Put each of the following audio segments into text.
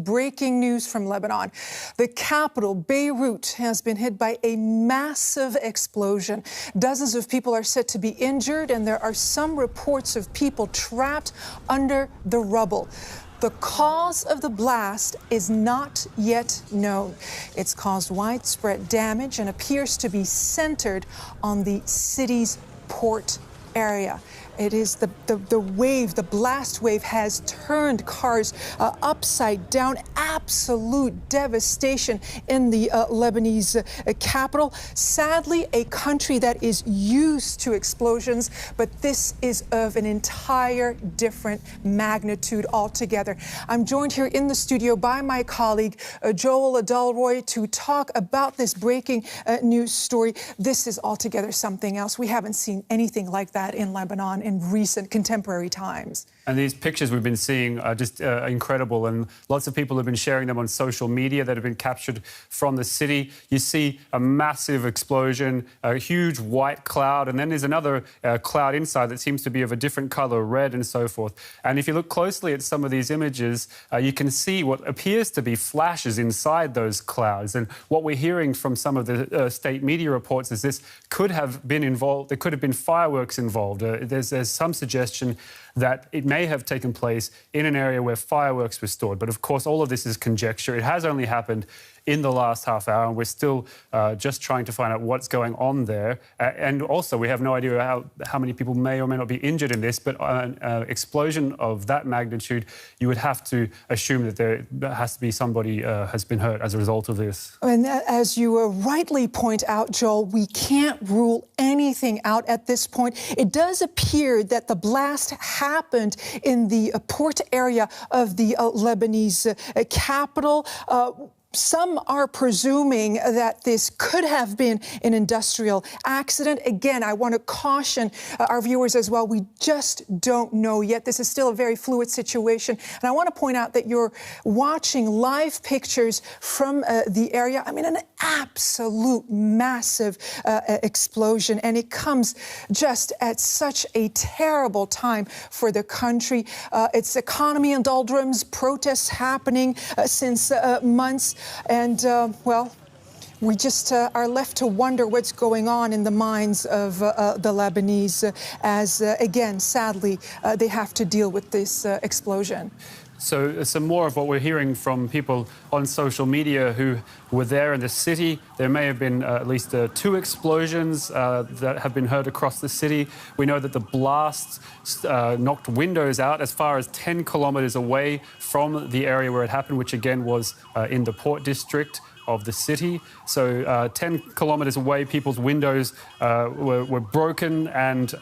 breaking news from Lebanon. The capital, Beirut, has been hit by a massive explosion. Dozens of people are said to be injured, and there are some reports of people trapped under the rubble. The cause of the blast is not yet known. It's caused widespread damage and appears to be centered on the city's port area. It is the blast wave has turned cars upside down. Absolute devastation in the Lebanese capital. Sadly, a country that is used to explosions, but this is of an entire different magnitude altogether. I'm joined here in the studio by my colleague, Joel Dalroy, to talk about this breaking news story. This is altogether something else. We haven't seen anything like that in Lebanon in recent contemporary times. And these pictures we've been seeing are just incredible, and lots of people have been sharing them on social media that have been captured from the city. You see a massive explosion, a huge white cloud, and then there's another cloud inside that seems to be of a different colour, red and so forth. And if you look closely at some of these images, you can see what appears to be flashes inside those clouds. And what we're hearing from some of the state media reports is this could have been involved, there could have been fireworks involved. There's some suggestion that it may have taken place in an area where fireworks were stored. But of course, all of this is conjecture. It has only happened in the last half hour, and we're still just trying to find out what's going on there. And also, we have no idea how many people may or may not be injured in this, but an explosion of that magnitude, you would have to assume that there has to be somebody has been hurt as a result of this. And as you rightly point out, Joel, we can't rule anything out at this point. It does appear that the blast happened in the port area of the Lebanese capital. Some are presuming that this could have been an industrial accident. Again, I want to caution our viewers as well. We just don't know yet. This is still a very fluid situation. And I want to point out that you're watching live pictures from the area. I mean, an absolute massive explosion. And it comes just at such a terrible time for the country. Its economy in doldrums, protests happening since months. And, well, we just are left to wonder what's going on in the minds of the Lebanese as, again, sadly, they have to deal with this explosion. So some more of what we're hearing from people on social media who were there in the city. There may have been at least 2 explosions that have been heard across the city. We know that the blast knocked windows out as far as 10 kilometres away from the area where it happened, which again was in the port district of the city. So 10 kilometres away, people's windows were broken, and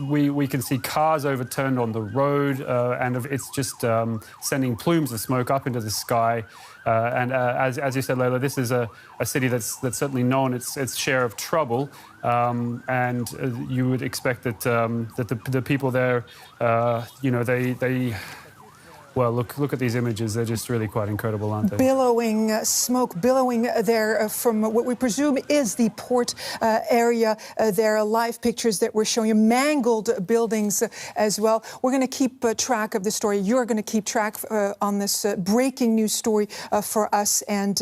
we can see cars overturned on the road, and it's just sending plumes of smoke up into the sky. And as you said, Leila, this is a city that's certainly known its share of trouble, and you would expect that the people there, you know, they well, look at these images. They're just really quite incredible, aren't they? Billowing smoke, billowing there from what we presume is the port area. There are live pictures that we're showing you, mangled buildings as well. We're going to keep track of the story. You're going to keep track on this breaking news story for us. And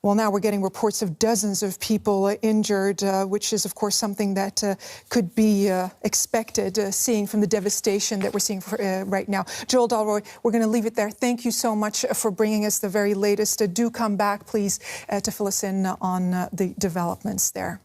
well, now we're getting reports of dozens of people injured, which is, of course, something that could be expected, seeing from the devastation that we're seeing right now. Joel Dalroy, we're going to leave it there. Thank you so much for bringing us the very latest. Do come back, please, to fill us in on the developments there.